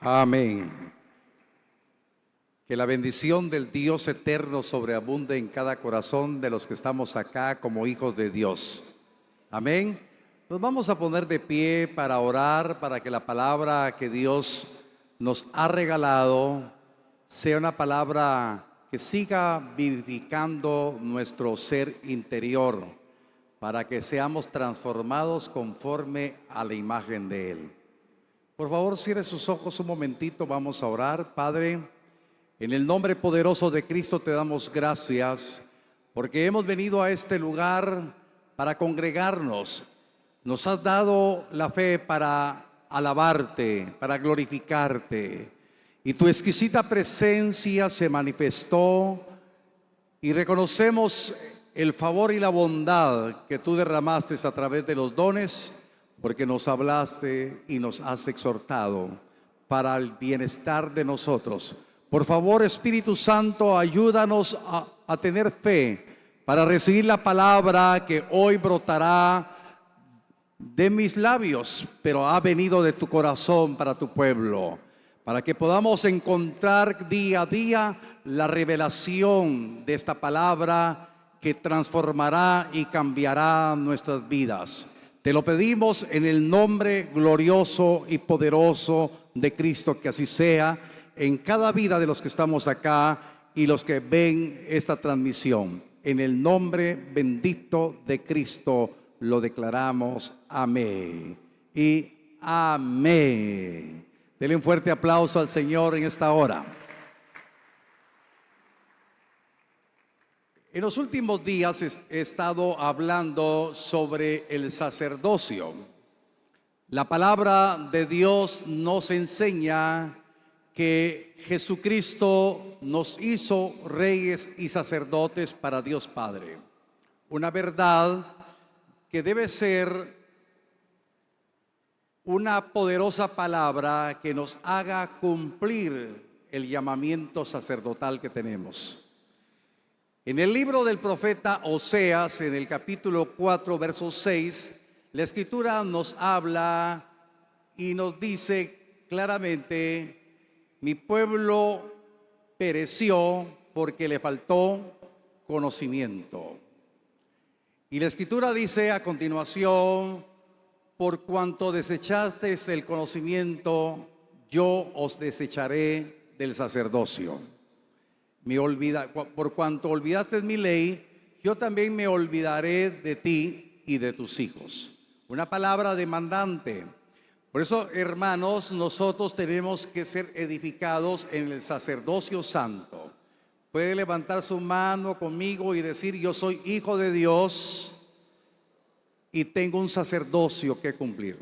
Amén. Que la bendición del Dios eterno sobreabunde en cada corazón de los que estamos acá como hijos de Dios. Amén. Nos vamos a poner de pie para orar, para que la palabra que Dios nos ha regalado sea una palabra que siga vivificando nuestro ser interior, para que seamos transformados conforme a la imagen de Él. Por favor, cierre sus ojos un momentito, vamos a orar. Padre, en el nombre poderoso de Cristo te damos gracias porque hemos venido a este lugar para congregarnos. Nos has dado la fe para alabarte, para glorificarte. Y tu exquisita presencia se manifestó y reconocemos el favor y la bondad que tú derramaste a través de los dones, porque nos hablaste y nos has exhortado para el bienestar de nosotros. Por favor, Espíritu Santo, ayúdanos a tener fe para recibir la palabra que hoy brotará de mis labios, pero ha venido de tu corazón para tu pueblo, para que podamos encontrar día a día la revelación de esta palabra que transformará y cambiará nuestras vidas. Te lo pedimos en el nombre glorioso y poderoso de Cristo, que así sea en cada vida de los que estamos acá y los que ven esta transmisión. En el nombre bendito de Cristo lo declaramos. Amén y amén. Denle un fuerte aplauso al Señor en esta hora. En los últimos días he estado hablando sobre el sacerdocio. La palabra de Dios nos enseña que Jesucristo nos hizo reyes y sacerdotes para Dios Padre. Una verdad que debe ser una poderosa palabra que nos haga cumplir el llamamiento sacerdotal que tenemos. En el libro del profeta Oseas, en el capítulo 4, verso 6, la Escritura nos habla y nos dice claramente: mi pueblo pereció porque le faltó conocimiento. Y la Escritura dice a continuación: por cuanto desechasteis el conocimiento, yo os desecharé del sacerdocio. Por cuanto olvidaste mi ley, yo también me olvidaré de ti y de tus hijos. Una palabra demandante. Por eso, hermanos, nosotros tenemos que ser edificados en el sacerdocio santo. Puede levantar su mano conmigo y decir: yo soy hijo de Dios y tengo un sacerdocio que cumplir.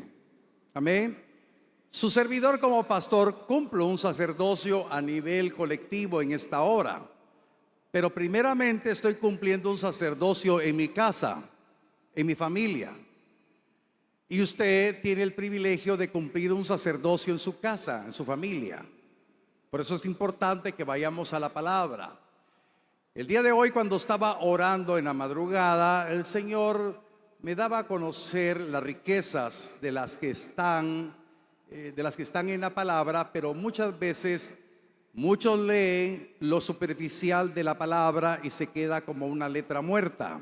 Amén. Su servidor como pastor cumple un sacerdocio a nivel colectivo en esta hora, pero primeramente estoy cumpliendo un sacerdocio en mi casa, en mi familia. Y usted tiene el privilegio de cumplir un sacerdocio en su casa, en su familia. Por eso es importante que vayamos a la palabra. El día de hoy, cuando estaba orando en la madrugada, el Señor me daba a conocer las riquezas de las que están en la palabra, pero muchas veces muchos leen lo superficial de la palabra y se queda como una letra muerta.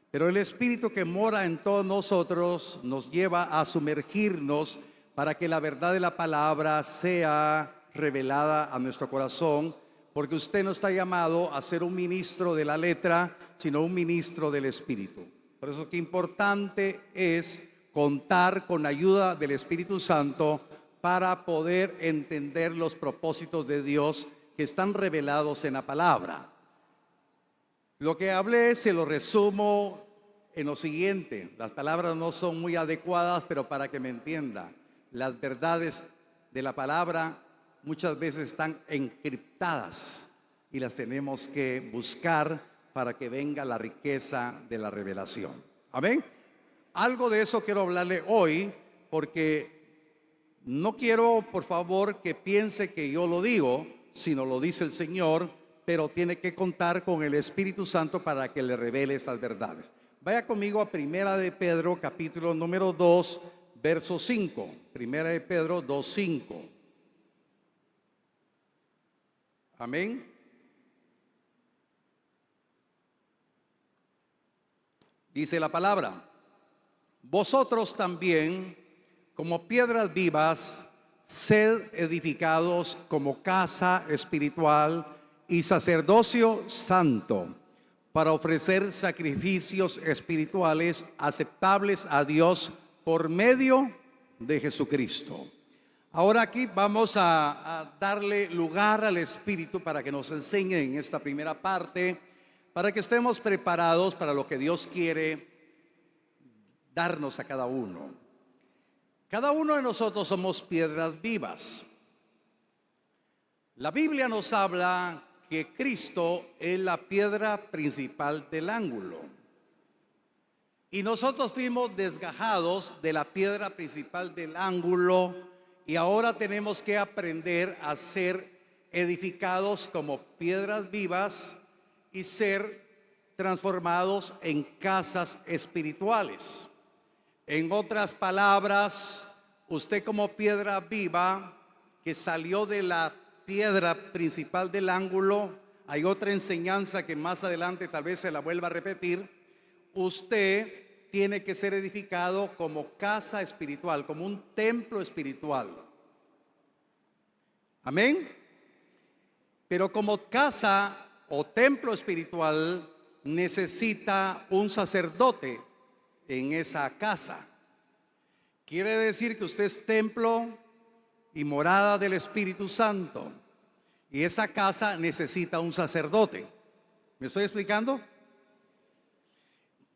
Pero el Espíritu que mora en todos nosotros nos lleva a sumergirnos para que la verdad de la palabra sea revelada a nuestro corazón, porque usted no está llamado a ser un ministro de la letra, sino un ministro del Espíritu. Por eso que importante es contar con la ayuda del Espíritu Santo para poder entender los propósitos de Dios que están revelados en la palabra. Lo que hablé se lo resumo en lo siguiente. Las palabras no son muy adecuadas, pero para que me entienda, las verdades de la palabra muchas veces están encriptadas y las tenemos que buscar para que venga la riqueza de la revelación. Amén. Algo de eso quiero hablarle hoy, porque no quiero, por favor, que piense que yo lo digo, sino lo dice el Señor, pero tiene que contar con el Espíritu Santo para que le revele estas verdades. Vaya conmigo a Primera de Pedro, capítulo número 2, verso 5. Primera de Pedro 2:5. Amén. Dice la palabra: vosotros también, como piedras vivas, sed edificados como casa espiritual y sacerdocio santo, para ofrecer sacrificios espirituales aceptables a Dios por medio de Jesucristo. Ahora aquí vamos a darle lugar al Espíritu para que nos enseñe en esta primera parte, para que estemos preparados para lo que Dios quiere darnos a cada uno. Cada uno de nosotros somos piedras vivas. La Biblia nos habla que Cristo es la piedra principal del ángulo. Y nosotros fuimos desgajados de la piedra principal del ángulo y ahora tenemos que aprender a ser edificados como piedras vivas y ser transformados en casas espirituales. En otras palabras, usted como piedra viva que salió de la piedra principal del ángulo, hay otra enseñanza que más adelante tal vez se la vuelva a repetir. Usted tiene que ser edificado como casa espiritual, como un templo espiritual. Amén. Pero como casa o templo espiritual necesita un sacerdote en esa casa. Quiere decir que usted es templo y morada del Espíritu Santo, y esa casa necesita un sacerdote. ¿Me estoy explicando?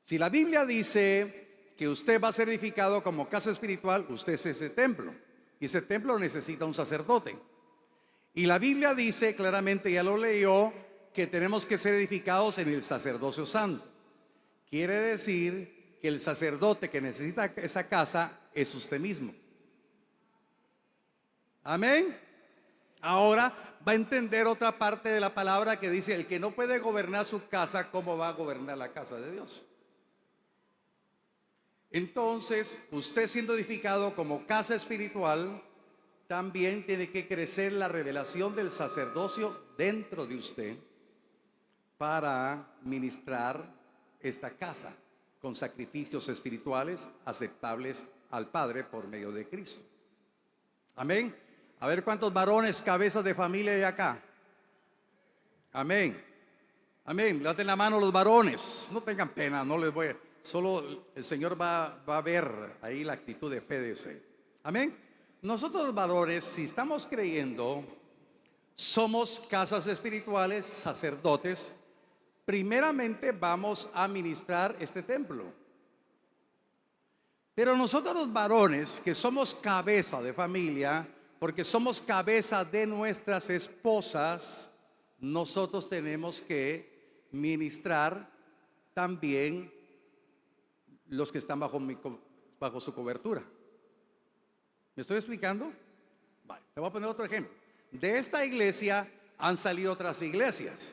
Si la Biblia dice que usted va a ser edificado como casa espiritual, usted es ese templo, y ese templo necesita un sacerdote. Y la Biblia dice claramente, ya lo leyó, que tenemos que ser edificados en el sacerdocio santo. Quiere decir que el sacerdote que necesita esa casa es usted mismo. Amén. Ahora va a entender otra parte de la palabra que dice: el que no puede gobernar su casa, ¿cómo va a gobernar la casa de Dios? Entonces, usted siendo edificado como casa espiritual, también tiene que crecer la revelación del sacerdocio dentro de usted para ministrar esta casa con sacrificios espirituales aceptables al Padre por medio de Cristo. Amén. A ver cuántos varones, cabezas de familia hay acá. Amén. Amén. Levanten la mano los varones. No tengan pena, no les voy a... Solo el Señor va a ver ahí la actitud de fe de ese. Amén. Nosotros los varones, si estamos creyendo, somos casas espirituales, sacerdotes. Primeramente vamos a ministrar este templo. Pero nosotros los varones, que somos cabeza de familia, porque somos cabeza de nuestras esposas, nosotros tenemos que ministrar también los que están bajo su cobertura. ¿Me estoy explicando? Vale, te voy a poner otro ejemplo. De esta iglesia han salido otras iglesias.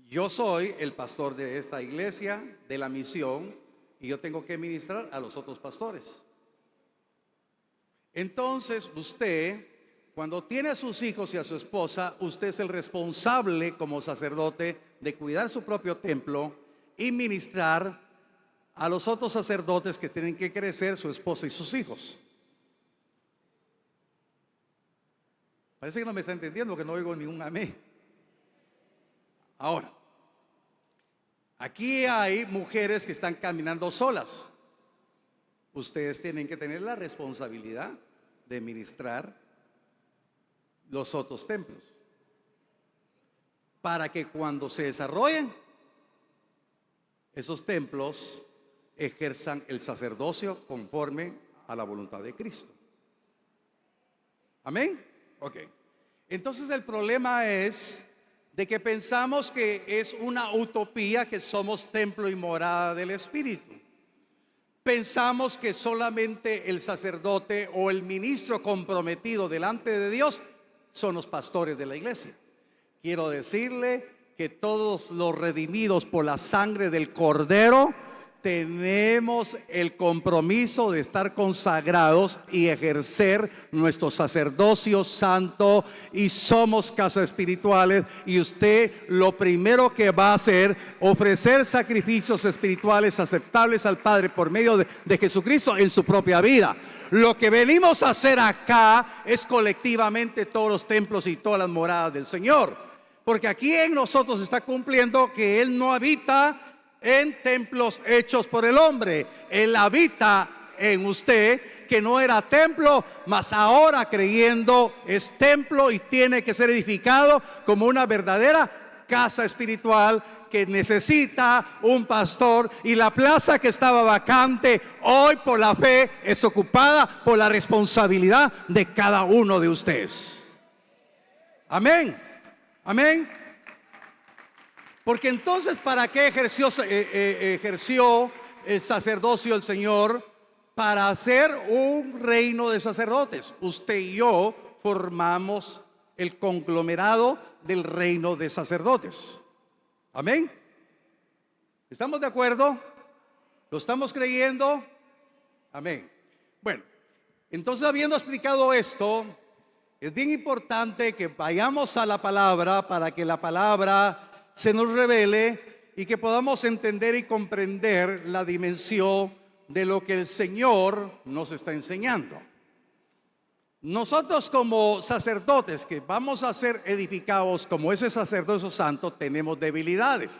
Yo soy el pastor de esta iglesia, de la misión, y yo tengo que ministrar a los otros pastores. Entonces usted, cuando tiene a sus hijos y a su esposa, usted es el responsable como sacerdote de cuidar su propio templo y ministrar a los otros sacerdotes que tienen que crecer, su esposa y sus hijos. Parece que no me está entendiendo, que no oigo ni un amén. Ahora, aquí hay mujeres que están caminando solas. Ustedes tienen que tener la responsabilidad de ministrar los otros templos, para que cuando se desarrollen esos templos ejerzan el sacerdocio conforme a la voluntad de Cristo. Amén. Ok. Entonces el problema es de que pensamos que es una utopía que somos templo y morada del Espíritu. Pensamos que solamente el sacerdote o el ministro comprometido delante de Dios son los pastores de la iglesia. Quiero decirle que todos los redimidos por la sangre del Cordero tenemos el compromiso de estar consagrados y ejercer nuestro sacerdocio santo, y somos casas espirituales, y usted lo primero que va a hacer, ofrecer sacrificios espirituales aceptables al Padre por medio de Jesucristo en su propia vida. Lo que venimos a hacer acá es colectivamente todos los templos y todas las moradas del Señor, porque aquí en nosotros está cumpliendo que Él no habita en templos hechos por el hombre. Él habita en usted, que no era templo, mas ahora creyendo es templo y tiene que ser edificado como una verdadera casa espiritual que necesita un pastor, y la plaza que estaba vacante hoy por la fe es ocupada por la responsabilidad de cada uno de ustedes. Amén, amén. Porque entonces, ¿para qué ejerció el sacerdocio el Señor? Para hacer un reino de sacerdotes. Usted y yo formamos el conglomerado del reino de sacerdotes. Amén. ¿Estamos de acuerdo? ¿Lo estamos creyendo? Amén. Bueno, entonces, habiendo explicado esto, es bien importante que vayamos a la palabra para que la palabra se nos revele y que podamos entender y comprender la dimensión de lo que el Señor nos está enseñando. Nosotros, como sacerdotes que vamos a ser edificados como ese sacerdocio santo, tenemos debilidades.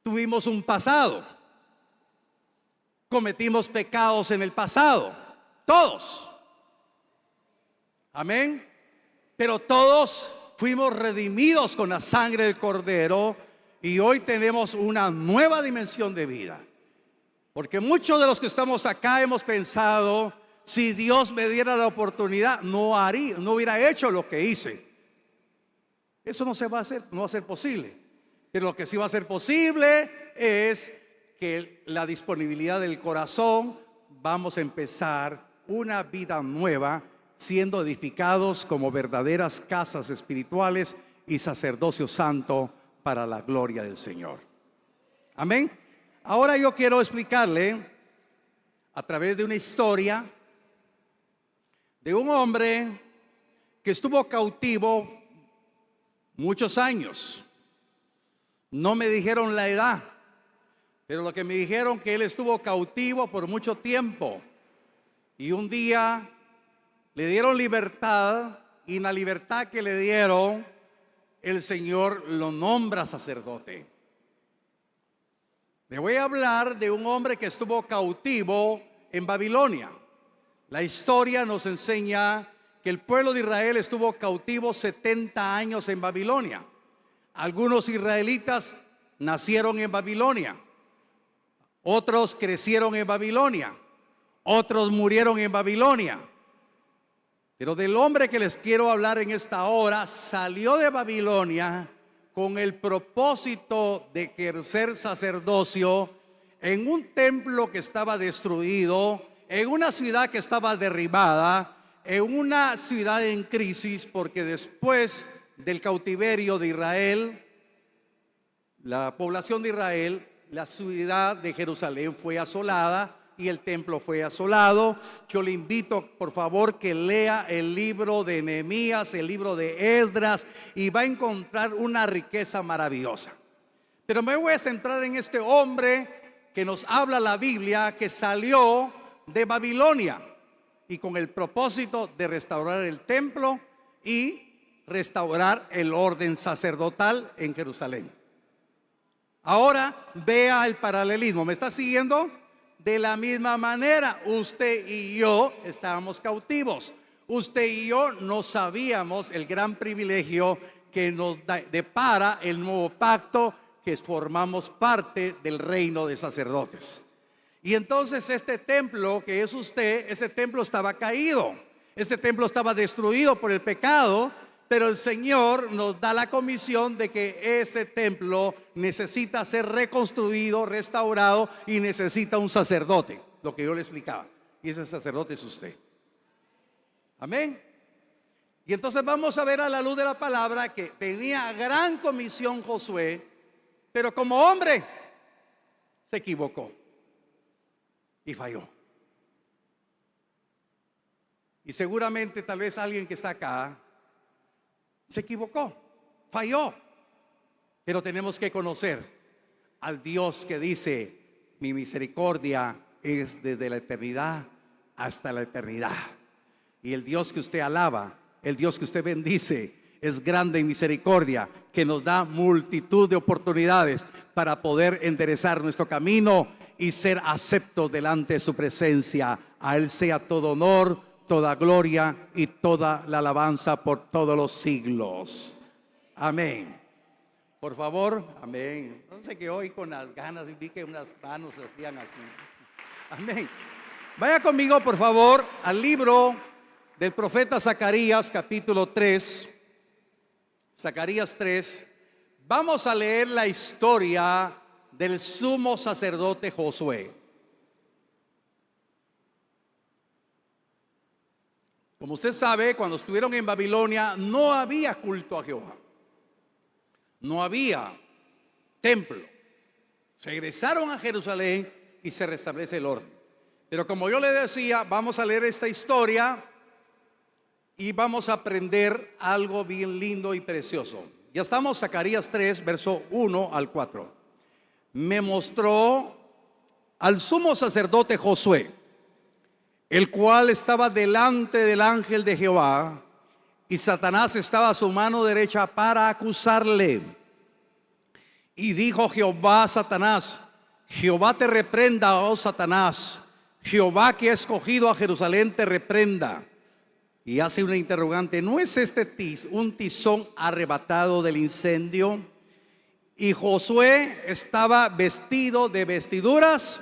Tuvimos un pasado, cometimos pecados en el pasado, todos. Amén. Pero todos fuimos redimidos con la sangre del Cordero, y hoy tenemos una nueva dimensión de vida. Porque muchos de los que estamos acá hemos pensado: si Dios me diera la oportunidad, no hubiera hecho lo que hice. Eso no se va a hacer, no va a ser posible. Pero lo que sí va a ser posible es que la disponibilidad del corazón, vamos a empezar una vida nueva, siendo edificados como verdaderas casas espirituales y sacerdocio santo para la gloria del Señor. Amén. Ahora yo quiero explicarle a través de una historia de un hombre que estuvo cautivo muchos años. No me dijeron la edad, pero lo que me dijeron que él estuvo cautivo por mucho tiempo, y un día le dieron libertad, y en la libertad que le dieron, el Señor lo nombra sacerdote. Le voy a hablar de un hombre que estuvo cautivo en Babilonia. La historia nos enseña que el pueblo de Israel estuvo cautivo 70 años en Babilonia. Algunos israelitas nacieron en Babilonia, otros crecieron en Babilonia, otros murieron en Babilonia. Pero del hombre que les quiero hablar en esta hora, salió de Babilonia con el propósito de ejercer sacerdocio en un templo que estaba destruido, en una ciudad que estaba derribada, en una ciudad en crisis, porque después del cautiverio de Israel, la población de Israel, la ciudad de Jerusalén fue asolada y el templo fue asolado. Yo le invito, por favor, que lea el libro de Nehemías, el libro de Esdras, y va a encontrar una riqueza maravillosa. Pero me voy a centrar en este hombre que nos habla la Biblia, que salió de Babilonia y con el propósito de restaurar el templo y restaurar el orden sacerdotal en Jerusalén. Ahora vea el paralelismo. ¿Me está siguiendo? De la misma manera, usted y yo estábamos cautivos. Usted y yo no sabíamos el gran privilegio que nos depara el nuevo pacto, que formamos parte del reino de sacerdotes. Y entonces este templo que es usted, ese templo estaba caído, este templo estaba destruido por el pecado, pero el Señor nos da la comisión de que ese templo necesita ser reconstruido, restaurado, y necesita un sacerdote, lo que yo le explicaba, y ese sacerdote es usted. Amén. Y entonces vamos a ver a la luz de la palabra que tenía gran comisión Josué, pero como hombre se equivocó y falló. Y seguramente tal vez alguien que está acá se equivocó, falló. Pero tenemos que conocer al Dios que dice: mi misericordia es desde la eternidad hasta la eternidad. Y el Dios que usted alaba, el Dios que usted bendice, es grande en misericordia, que nos da multitud de oportunidades para poder enderezar nuestro camino y ser aceptos delante de su presencia. A Él sea todo honor, toda gloria y toda la alabanza por todos los siglos. Amén. Por favor, amén. No sé qué hoy con las ganas, vi que unas manos se hacían así. Amén. Vaya conmigo, por favor, al libro del profeta Zacarías, capítulo 3. Zacarías 3. Vamos a leer la historia del sumo sacerdote Josué. Como usted sabe, cuando estuvieron en Babilonia no había culto a Jehová. No había templo. Regresaron a Jerusalén y se restablece el orden. Pero como yo le decía, vamos a leer esta historia y vamos a aprender algo bien lindo y precioso. Ya estamos, Zacarías 3, verso 1 al 4. Me mostró al sumo sacerdote Josué, el cual estaba delante del ángel de Jehová, y Satanás estaba a su mano derecha para acusarle. Y dijo Jehová a Satanás: Jehová te reprenda, oh Satanás. Jehová que ha escogido a Jerusalén te reprenda. Y hace una interrogante: ¿no es este un tizón arrebatado del incendio? Y Josué estaba vestido de vestiduras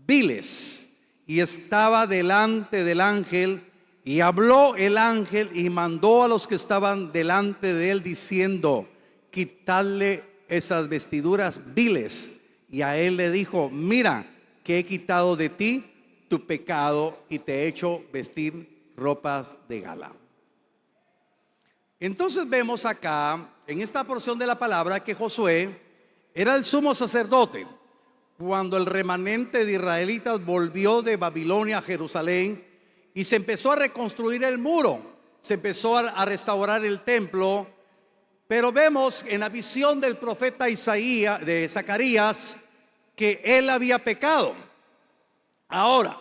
viles y estaba delante del ángel. Y habló el ángel y mandó a los que estaban delante de él diciendo: quitadle esas vestiduras viles. Y a él le dijo: mira, que he quitado de ti tu pecado y te he hecho vestir ropas de gala. Entonces vemos acá en esta porción de la palabra que Josué era el sumo sacerdote cuando el remanente de israelitas volvió de Babilonia a Jerusalén y se empezó a reconstruir el muro, se empezó a restaurar el templo. Pero vemos en la visión del profeta Isaías, de Zacarías, que él había pecado. Ahora,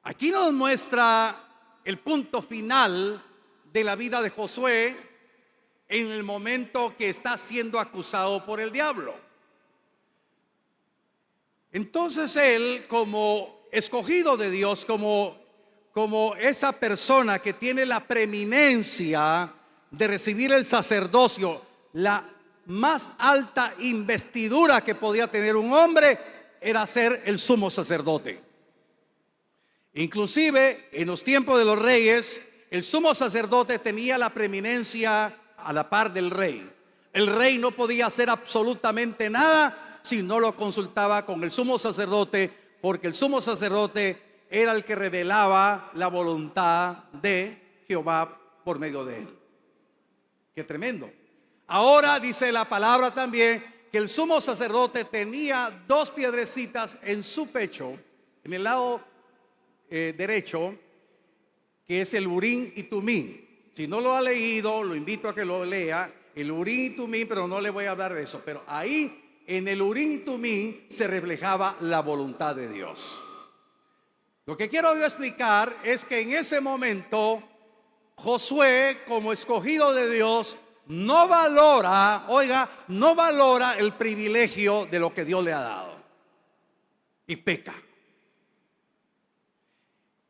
aquí nos muestra el punto final de la vida de Josué en el momento que está siendo acusado por el diablo. Entonces él, como escogido de Dios, como esa persona que tiene la preeminencia de recibir el sacerdocio, la más alta investidura que podía tener un hombre era ser el sumo sacerdote. Inclusive en los tiempos de los reyes, el sumo sacerdote tenía la preeminencia a la par del rey. El rey no podía hacer absolutamente nada si no lo consultaba con el sumo sacerdote, porque el sumo sacerdote era el que revelaba la voluntad de Jehová por medio de él. Qué tremendo. Ahora dice la palabra también que el sumo sacerdote tenía dos piedrecitas en su pecho, en el lado derecho, que es el Urim y Tumim. Si no lo ha leído, lo invito a que lo lea, el Urim y Tumim, pero no le voy a hablar de eso. Pero ahí en el Urim y Tumim se reflejaba la voluntad de Dios. Lo que quiero yo explicar es que en ese momento Josué, como escogido de Dios, no valora, no valora el privilegio de lo que Dios le ha dado y peca.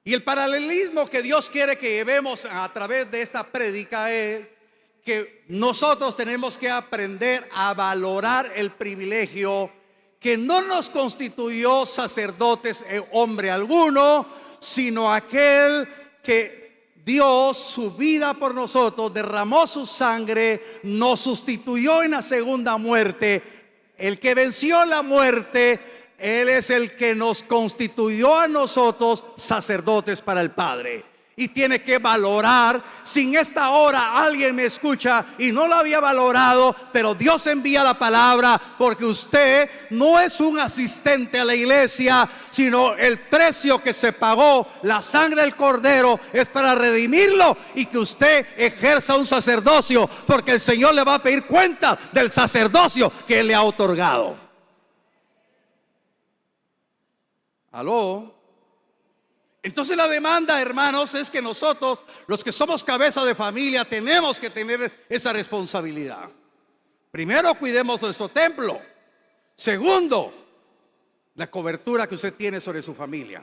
Y el paralelismo que Dios quiere que llevemos a través de esta prédica es que nosotros tenemos que aprender a valorar el privilegio que no nos constituyó sacerdotes hombre alguno, sino aquel que dio su vida por nosotros, derramó su sangre, nos sustituyó en la segunda muerte. El que venció la muerte, Él es el que nos constituyó a nosotros sacerdotes para el Padre. y tiene que valorar. Si en esta hora alguien me escucha y no lo había valorado, pero Dios envía la palabra porque usted no es un asistente a la iglesia, sino el precio que se pagó, la sangre del cordero, es para redimirlo y que usted ejerza un sacerdocio, porque el Señor le va a pedir cuenta del sacerdocio que Él le ha otorgado. ¿Aló? Entonces la demanda, hermanos, es que nosotros, los que somos cabeza de familia, tenemos que tener esa responsabilidad. Primero, cuidemos nuestro templo. Segundo, la cobertura que usted tiene sobre su familia.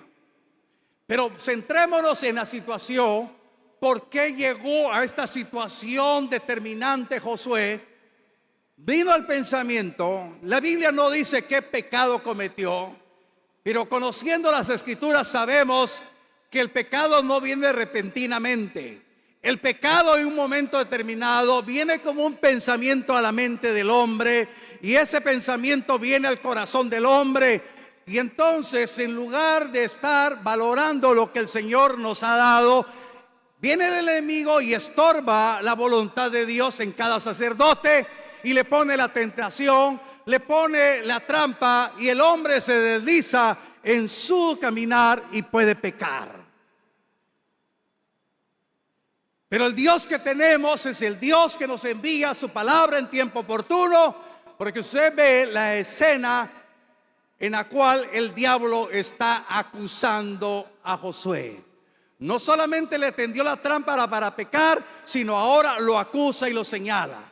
Pero centrémonos en la situación. ¿Por qué llegó a esta situación determinante Josué? Vino al pensamiento. La Biblia no dice qué pecado cometió, pero conociendo las Escrituras sabemos que el pecado no viene repentinamente. El pecado en un momento determinado viene como un pensamiento a la mente del hombre, y ese pensamiento viene al corazón del hombre. Y entonces, en lugar de estar valorando lo que el Señor nos ha dado, viene el enemigo y estorba la voluntad de Dios en cada sacerdote y le pone la tentación, le pone la trampa, y el hombre se desliza en su caminar y puede pecar. Pero el Dios que tenemos es el Dios que nos envía su palabra en tiempo oportuno, porque usted ve la escena en la cual el diablo está acusando a Josué. No solamente le tendió la trampa para pecar, sino ahora lo acusa y lo señala.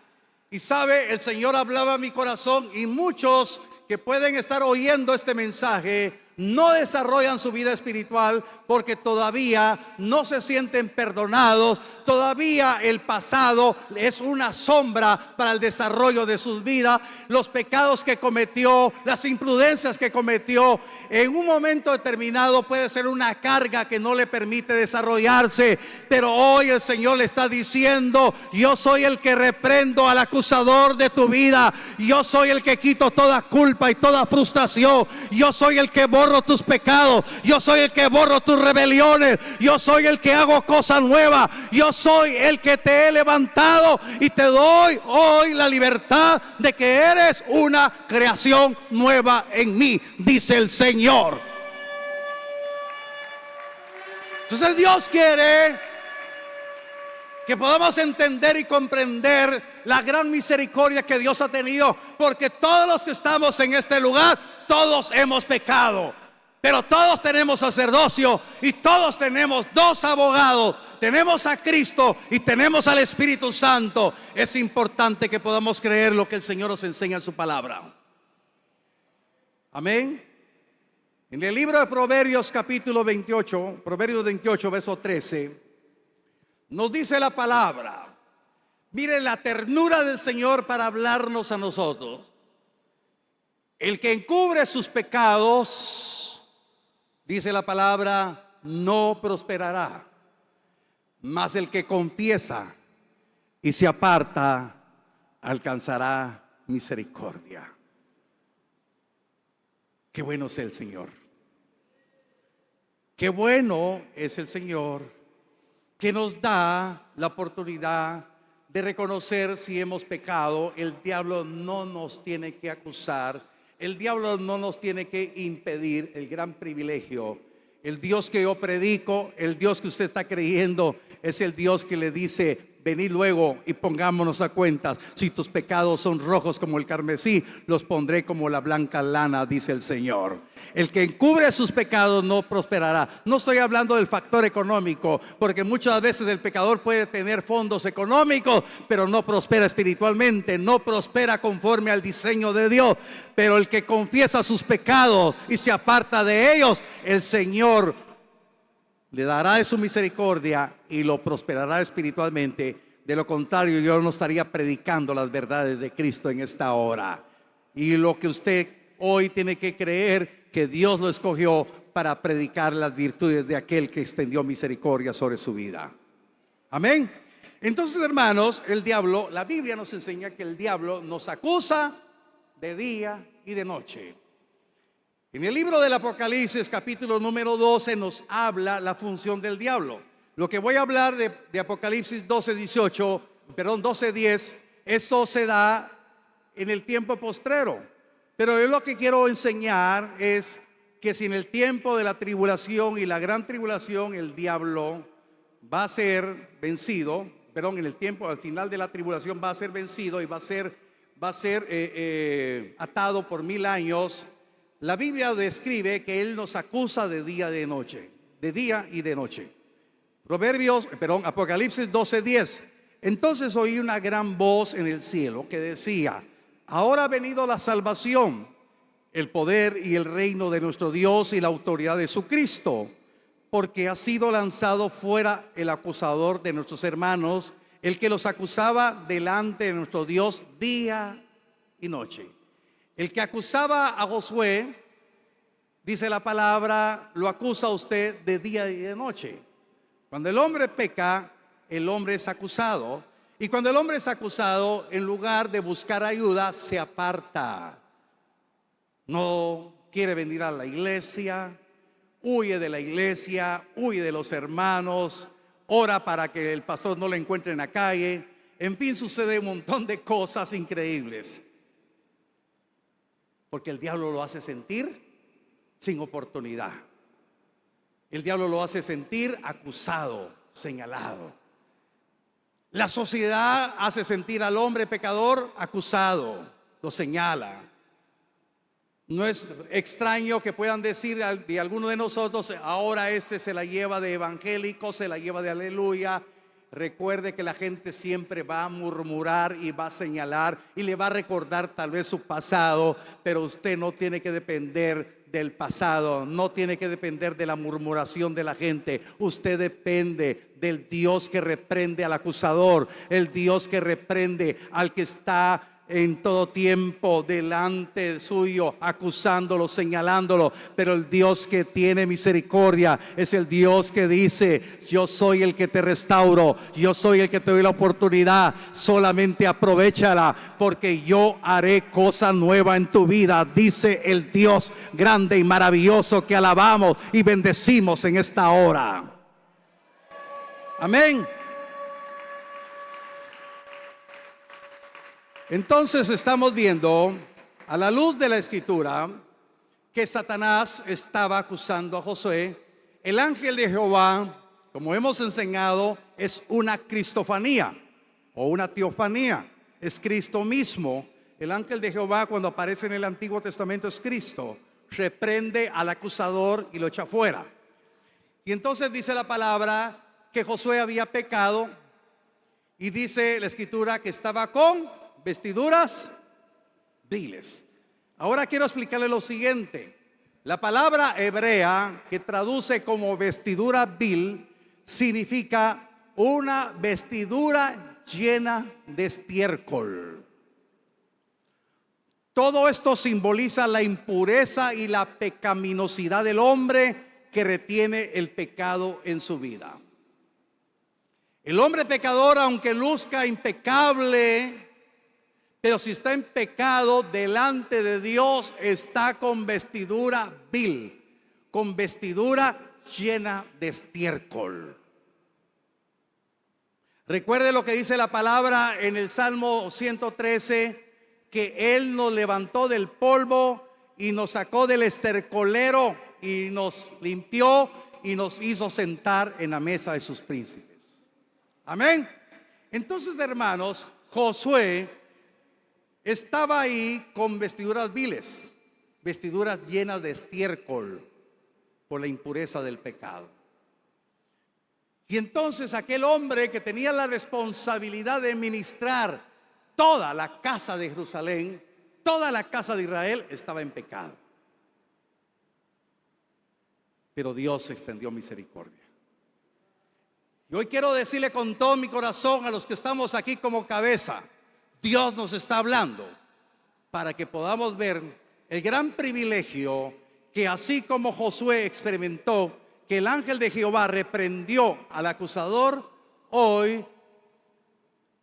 Y sabe, el Señor hablaba a mi corazón, y muchos que pueden estar oyendo este mensaje no desarrollan su vida espiritual porque todavía no se sienten perdonados. Todavía el pasado es una sombra para el desarrollo de sus vidas. Los pecados que cometió, las imprudencias que cometió, en un momento determinado puede ser una carga que no le permite desarrollarse. Pero hoy el Señor le está diciendo: yo soy el que reprendo al acusador de tu vida. Yo soy el que quito toda culpa y toda frustración. Yo soy el que borro tus pecados. Yo soy el que borro tus rebeliones. Yo soy el que hago cosas nuevas. Yo soy el que te he levantado y te doy hoy la libertad de que eres una creación nueva en mí, dice el Señor. Entonces Dios quiere que podamos entender y comprender la gran misericordia que Dios ha tenido, porque todos los que estamos en este lugar, todos hemos pecado, pero todos tenemos sacerdocio y todos tenemos dos abogados. Tenemos a Cristo y tenemos al Espíritu Santo. Es importante que podamos creer lo que el Señor nos enseña en su palabra. Amén. En el libro de Proverbios capítulo 28, Proverbios 28 verso 13, nos dice la palabra. Mire la ternura del Señor para hablarnos a nosotros. El que encubre sus pecados, dice la palabra, no prosperará. Mas el que confiesa y se aparta alcanzará misericordia. Qué bueno es el Señor. Qué bueno es el Señor, que nos da la oportunidad de reconocer si hemos pecado. El diablo no nos tiene que acusar. El diablo no nos tiene que impedir el gran privilegio. El Dios que yo predico, el Dios que usted está creyendo, es el Dios que le dice: venid luego y pongámonos a cuentas. Si tus pecados son rojos como el carmesí, los pondré como la blanca lana, dice el Señor. El que encubre sus pecados no prosperará. No estoy hablando del factor económico, porque muchas veces el pecador puede tener fondos económicos, pero no prospera espiritualmente, no prospera conforme al diseño de Dios. Pero el que confiesa sus pecados y se aparta de ellos, el Señor le dará de su misericordia y lo prosperará espiritualmente. De lo contrario, yo no estaría predicando las verdades de Cristo en esta hora. Y lo que usted hoy tiene que creer, que Dios lo escogió para predicar las virtudes de aquel que extendió misericordia sobre su vida. Amén. Entonces, hermanos, el diablo, la Biblia nos enseña que el diablo nos acusa de día y de noche. En el libro del Apocalipsis, capítulo número 12, nos habla la función del diablo. Lo que voy a hablar de Apocalipsis 12:10, esto se da en el tiempo postrero. Pero yo lo que quiero enseñar es que si en el tiempo de la tribulación y la gran tribulación el diablo va a ser vencido, en el tiempo, al final de la tribulación va a ser vencido y va a ser atado por 1000 años. La Biblia describe que él nos acusa de día y de noche, de día y de noche. Apocalipsis 12:10. Entonces oí una gran voz en el cielo que decía: ahora ha venido la salvación, el poder y el reino de nuestro Dios y la autoridad de su Cristo, porque ha sido lanzado fuera el acusador de nuestros hermanos, el que los acusaba delante de nuestro Dios día y noche. El que acusaba a Josué, dice la palabra, lo acusa a usted de día y de noche. Cuando el hombre peca, el hombre es acusado. Y cuando el hombre es acusado, en lugar de buscar ayuda, se aparta. No quiere venir a la iglesia, huye de la iglesia, huye de los hermanos, ora para que el pastor no lo encuentre en la calle. En fin, sucede un montón de cosas increíbles. Porque el diablo lo hace sentir sin oportunidad. El diablo lo hace sentir acusado, señalado. La sociedad hace sentir al hombre pecador acusado, lo señala. No es extraño que puedan decir de alguno de nosotros: ahora este se la lleva de evangélico, se la lleva de aleluya. Recuerde que la gente siempre va a murmurar y va a señalar y le va a recordar tal vez su pasado, pero usted no tiene que depender del pasado, no tiene que depender de la murmuración de la gente. Usted depende del Dios que reprende al acusador, el Dios que reprende al que está en todo tiempo delante suyo, acusándolo, señalándolo. Pero el Dios que tiene misericordia es el Dios que dice: yo soy el que te restauro, yo soy el que te doy la oportunidad, solamente aprovéchala, porque yo haré cosa nueva en tu vida, dice el Dios grande y maravilloso que alabamos y bendecimos en esta hora. Amén. Entonces estamos viendo, a la luz de la escritura, que Satanás estaba acusando a Josué. El ángel de Jehová, como hemos enseñado, es una cristofanía o una teofanía. Es Cristo mismo. El ángel de Jehová, cuando aparece en el Antiguo Testamento, es Cristo. Reprende al acusador y lo echa fuera. Y entonces dice la palabra que Josué había pecado, y dice la escritura que estaba con vestiduras viles. Ahora quiero explicarle lo siguiente. La palabra hebrea que traduce como vestidura vil significa una vestidura llena de estiércol. Todo esto simboliza la impureza y la pecaminosidad del hombre que retiene el pecado en su vida. El hombre pecador, aunque luzca impecable, pero si está en pecado delante de Dios, está con vestidura vil, con vestidura llena de estiércol. Recuerde lo que dice la palabra en el Salmo 113, que Él nos levantó del polvo y nos sacó del estercolero y nos limpió y nos hizo sentar en la mesa de sus príncipes. Amén. Entonces, hermanos, Josué estaba ahí con vestiduras viles, vestiduras llenas de estiércol por la impureza del pecado. Y entonces aquel hombre que tenía la responsabilidad de ministrar toda la casa de Jerusalén, toda la casa de Israel, estaba en pecado. Pero Dios extendió misericordia. Y hoy quiero decirle con todo mi corazón a los que estamos aquí como cabeza: Dios nos está hablando para que podamos ver el gran privilegio que, así como Josué experimentó que el ángel de Jehová reprendió al acusador, hoy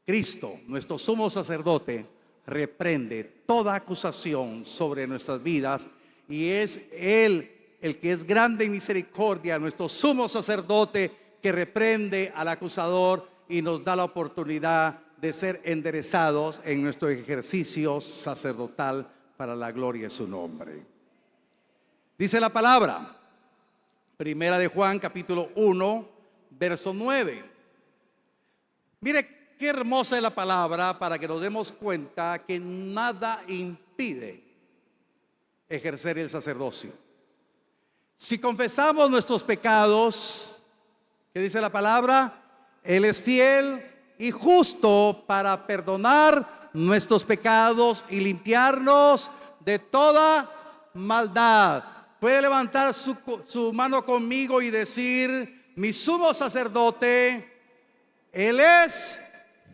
Cristo, nuestro sumo sacerdote, reprende toda acusación sobre nuestras vidas, y es Él el que es grande en misericordia, nuestro sumo sacerdote, que reprende al acusador y nos da la oportunidad de ser enderezados en nuestro ejercicio sacerdotal para la gloria de su nombre. Dice la palabra, Primera de Juan, capítulo 1, verso 9. Mire qué hermosa es la palabra para que nos demos cuenta que nada impide ejercer el sacerdocio. Si confesamos nuestros pecados, ¿qué dice la palabra? Él es fiel y justo para perdonar nuestros pecados y limpiarnos de toda maldad. Puede levantar su mano conmigo y decir: mi sumo sacerdote, Él es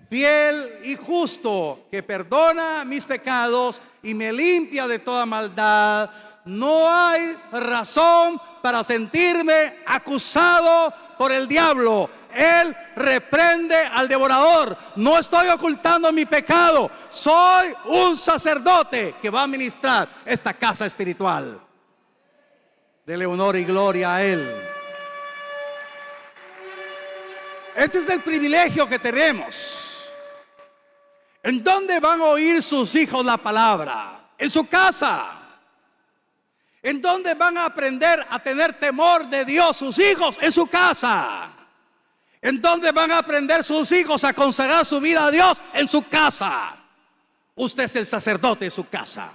fiel y justo, que perdona mis pecados y me limpia de toda maldad. No hay razón para sentirme acusado por el diablo. Él reprende al devorador. No estoy ocultando mi pecado. Soy un sacerdote que va a ministrar esta casa espiritual. Dele honor y gloria a Él. Este es el privilegio que tenemos. ¿En dónde van a oír sus hijos la palabra? En su casa. ¿En dónde van a aprender a tener temor de Dios sus hijos? En su casa. ¿En dónde van a aprender sus hijos a consagrar su vida a Dios? En su casa. Usted es el sacerdote de su casa.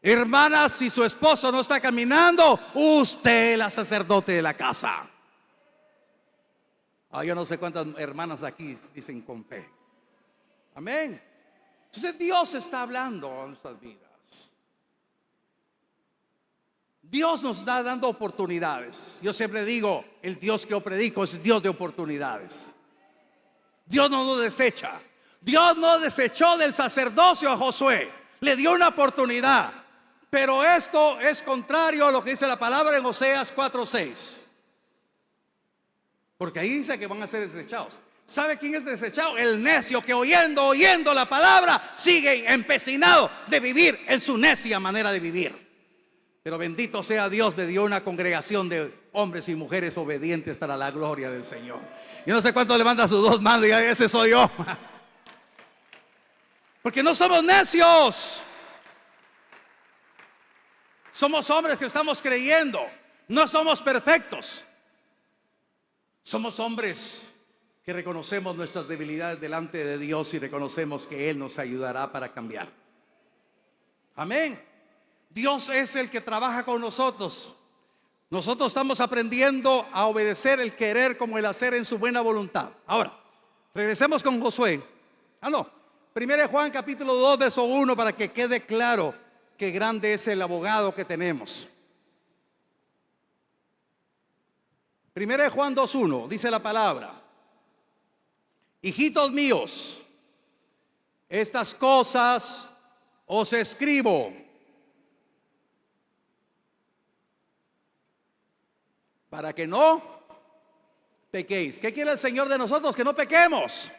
Hermanas, si su esposo no está caminando, usted es la sacerdote de la casa. Yo no sé cuántas hermanas aquí dicen con fe. Amén. Entonces Dios está hablando a nuestras vidas. Dios nos está dando oportunidades. Yo siempre digo, el Dios que yo predico es Dios de oportunidades. Dios no nos desecha. Dios no desechó del sacerdocio a Josué. Le dio una oportunidad. Pero esto es contrario a lo que dice la palabra en Oseas 4:6. Porque ahí dice que van a ser desechados. ¿Sabe quién es desechado? El necio que oyendo la palabra sigue empecinado de vivir en su necia manera de vivir. Pero bendito sea Dios, me dio una congregación de hombres y mujeres obedientes para la gloria del Señor. Yo no sé cuánto levanta sus dos manos y ese soy yo. Porque no somos necios. Somos hombres que estamos creyendo. No somos perfectos. Somos hombres que reconocemos nuestras debilidades delante de Dios y reconocemos que Él nos ayudará para cambiar. Amén. Dios es el que trabaja con nosotros. Nosotros estamos aprendiendo a obedecer el querer como el hacer en su buena voluntad. Ahora, regresemos con Josué. Primera de Juan capítulo 2 verso 1, para que quede claro qué grande es el abogado que tenemos. Primera de Juan 2:1 dice la palabra: hijitos míos, estas cosas os escribo para que no pequéis. ¿Qué quiere el Señor de nosotros? Que no pequemos.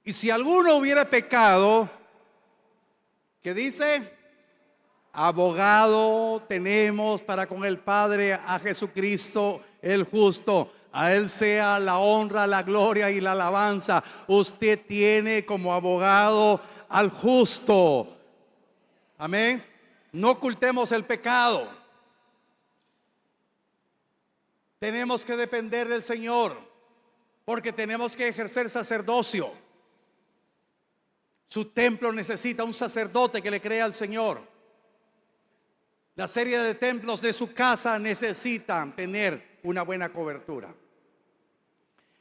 Y si alguno hubiera pecado, ¿qué dice? Abogado tenemos para con el Padre, a Jesucristo el justo. A Él sea la honra, la gloria y la alabanza. Usted tiene como abogado al justo. Amén. No ocultemos el pecado. Tenemos que depender del Señor, porque tenemos que ejercer sacerdocio. Su templo necesita un sacerdote que le crea al Señor. La serie de templos de su casa necesitan tener una buena cobertura.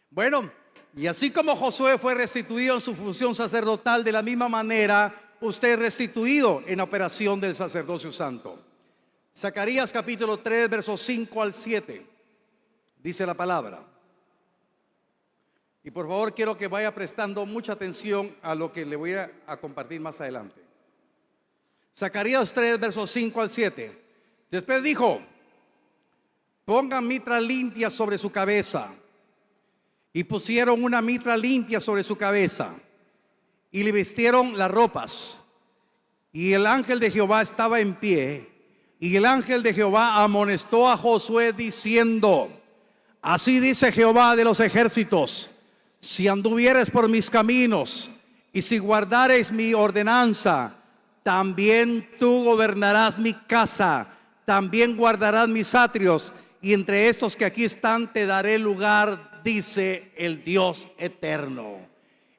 Bueno, y así como Josué fue restituido en su función sacerdotal, de la misma manera usted es restituido en la operación del sacerdocio santo. Zacarías capítulo 3 versos 5 al 7 dice la palabra. Y por favor quiero que vaya prestando mucha atención a lo que le voy a compartir más adelante. Zacarías 3 versos 5 al 7. Después dijo: pongan mitra limpia sobre su cabeza. Y pusieron una mitra limpia sobre su cabeza y le vistieron las ropas. Y el ángel de Jehová estaba en pie. Y el ángel de Jehová amonestó a Josué diciendo: Así dice Jehová de los ejércitos: si anduvieres por mis caminos y si guardares mi ordenanza, también tú gobernarás mi casa, también guardarás mis atrios, y entre estos que aquí están te daré lugar, dice el Dios eterno.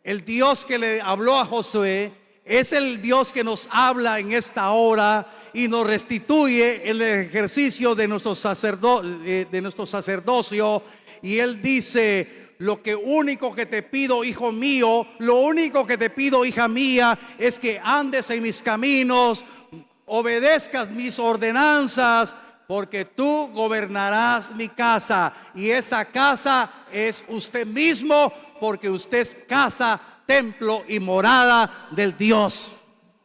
El Dios que le habló a Josué es el Dios que nos habla en esta hora y nos restituye el ejercicio de nuestro sacerdocio. Y Él dice: lo que único que te pido, hijo mío, lo único que te pido, hija mía, es que andes en mis caminos, obedezcas mis ordenanzas, porque tú gobernarás mi casa. Y esa casa es usted mismo, porque usted es casa, templo y morada del Dios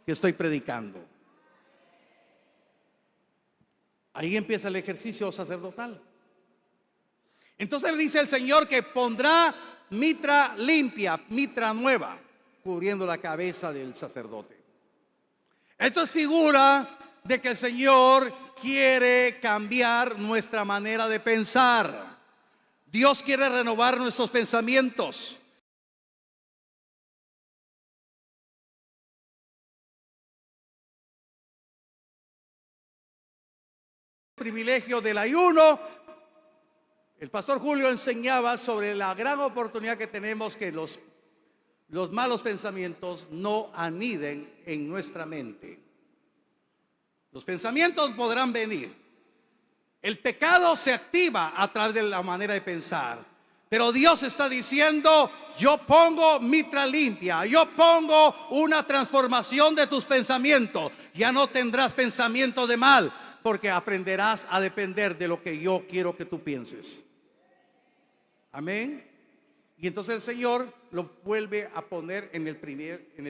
que estoy predicando. Ahí empieza el ejercicio sacerdotal. Entonces le dice el Señor que pondrá mitra limpia, mitra nueva, cubriendo la cabeza del sacerdote. Esto es figura de que el Señor quiere cambiar nuestra manera de pensar. Dios quiere renovar nuestros pensamientos. El privilegio del ayuno. El pastor Julio enseñaba sobre la gran oportunidad que tenemos que los malos pensamientos no aniden en nuestra mente. Los pensamientos podrán venir. El pecado se activa a través de la manera de pensar. Pero Dios está diciendo: yo pongo mitra limpia, yo pongo una transformación de tus pensamientos. Ya no tendrás pensamiento de mal, porque aprenderás a depender de lo que yo quiero que tú pienses. Amén. Y entonces el Señor lo vuelve a poner en el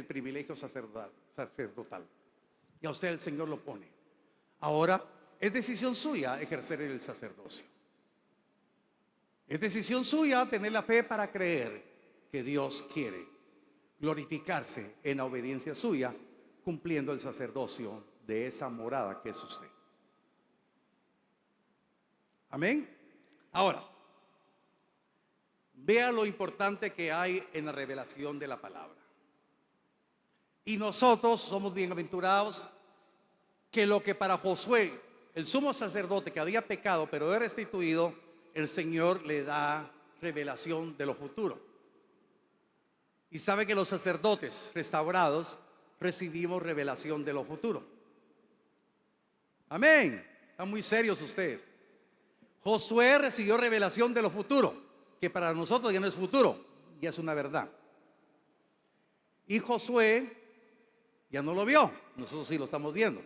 privilegio sacerdotal. Y a usted el Señor lo pone. Ahora es decisión suya ejercer el sacerdocio. Es decisión suya tener la fe para creer que Dios quiere glorificarse en la obediencia suya, cumpliendo el sacerdocio de esa morada que es usted. Amén. Ahora, vea lo importante que hay en la revelación de la palabra. Y nosotros somos bienaventurados que lo que para Josué, el sumo sacerdote que había pecado pero era restituido, el Señor le da revelación de lo futuro. Y sabe que los sacerdotes restaurados recibimos revelación de lo futuro. Amén. Están muy serios ustedes. Josué recibió revelación de lo futuro, que para nosotros ya no es futuro, ya es una verdad. Y Josué ya no lo vio, nosotros sí lo estamos viendo.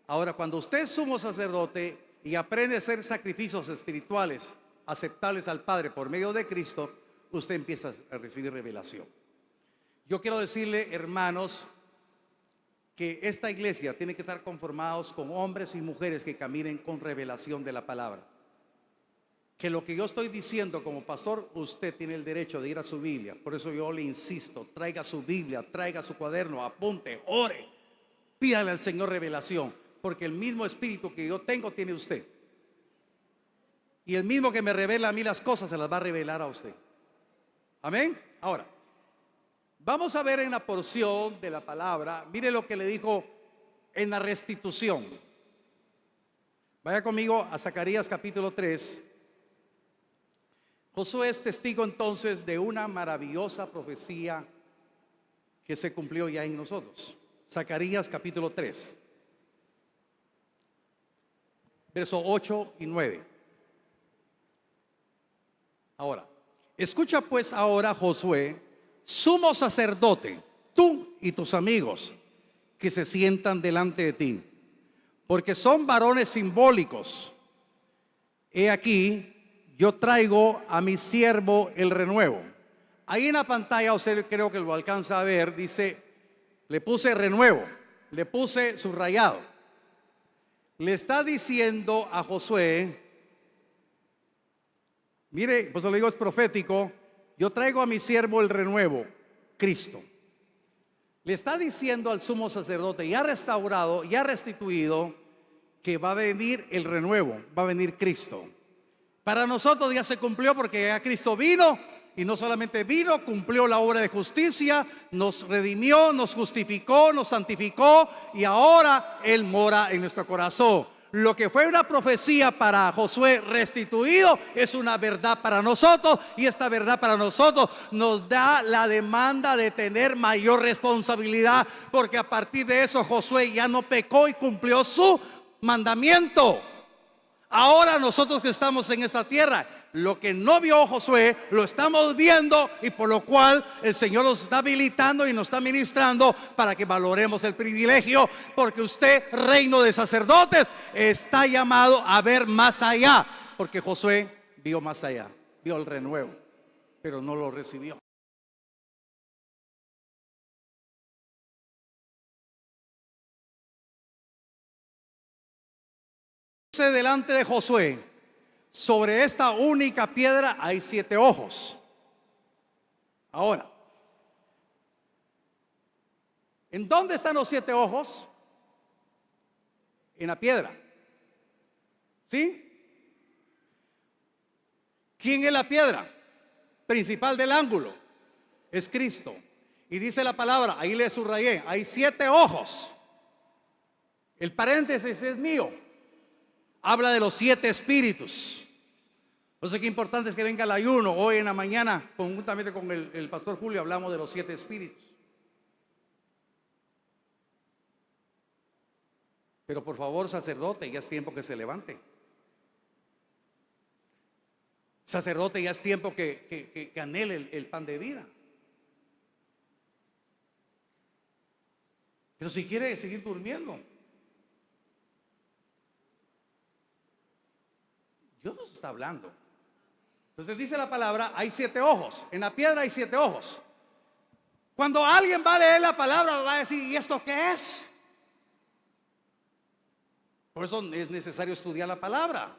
Ahora, cuando usted es sumo sacerdote y aprende a hacer sacrificios espirituales aceptables al Padre por medio de Cristo, usted empieza a recibir revelación. Yo quiero decirle, hermanos, que esta iglesia tiene que estar conformados con hombres y mujeres que caminen con revelación de la palabra. Que lo que yo estoy diciendo como pastor, usted tiene el derecho de ir a su Biblia. Por eso yo le insisto: traiga su Biblia, traiga su cuaderno, apunte, ore, pídale al Señor revelación, porque el mismo espíritu que yo tengo tiene usted. Y el mismo que me revela a mí las cosas se las va a revelar a usted. Amén. Ahora, vamos a ver en la porción de la palabra, mire lo que le dijo en la restitución. Vaya conmigo a Zacarías capítulo 3. Josué es testigo entonces de una maravillosa profecía que se cumplió ya en nosotros. Zacarías capítulo 3, versos 8 y 9. Ahora, escucha pues ahora, Josué, sumo sacerdote, tú y tus amigos que se sientan delante de ti, porque son varones simbólicos. He aquí, yo traigo a mi siervo el renuevo. Ahí en la pantalla, usted creo que lo alcanza a ver, dice, le puse renuevo, le puse subrayado. Le está diciendo a Josué, mire, pues lo digo, es profético: yo traigo a mi siervo el renuevo, Cristo. Le está diciendo al sumo sacerdote ya restaurado, ya restituido, que va a venir el renuevo, va a venir Cristo. Para nosotros ya se cumplió porque ya Cristo vino, y no solamente vino, cumplió la obra de justicia, nos redimió, nos justificó, nos santificó, y ahora Él mora en nuestro corazón. Lo que fue una profecía para Josué restituido es una verdad para nosotros, y esta verdad para nosotros nos da la demanda de tener mayor responsabilidad, porque a partir de eso Josué ya no pecó y cumplió su mandamiento. Ahora nosotros que estamos en esta tierra, lo que no vio Josué lo estamos viendo, y por lo cual el Señor nos está habilitando y nos está ministrando para que valoremos el privilegio, porque usted, reino de sacerdotes, está llamado a ver más allá, porque Josué vio más allá, vio el renuevo, pero no lo recibió. Delante de Josué, sobre esta única piedra hay 7 ojos. Ahora, ¿en dónde están los 7 ojos? En la piedra. ¿Sí? ¿Quién es la piedra principal del ángulo? Es Cristo. Y dice la palabra, ahí le subrayé, hay 7 ojos. El paréntesis es mío. Habla de los 7 espíritus. No sé qué importante es que venga el ayuno. Hoy en la mañana, conjuntamente con el pastor Julio, hablamos de los 7 espíritus. Pero por favor, sacerdote, ya es tiempo que se levante. Sacerdote, ya es tiempo que anhele el pan de vida. Pero si quiere seguir durmiendo, Dios nos está hablando. Entonces dice la palabra, hay 7 ojos. En la piedra hay 7 ojos. Cuando alguien va a leer la palabra, va a decir, ¿y esto qué es? Por eso es necesario estudiar la palabra.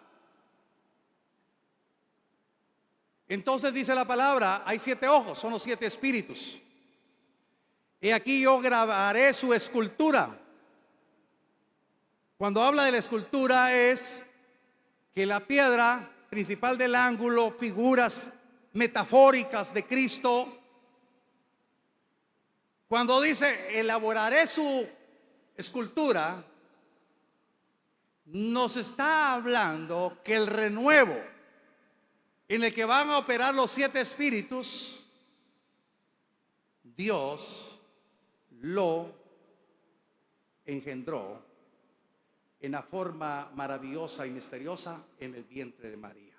Entonces dice la palabra, hay 7 ojos, son los 7 espíritus. Y aquí yo grabaré su escultura. Cuando habla de la escultura es que la piedra principal del ángulo, figuras metafóricas de Cristo. Cuando dice elaboraré su escultura, nos está hablando que el renuevo en el que van a operar los 7 espíritus, Dios lo engendró en la forma maravillosa y misteriosa en el vientre de María.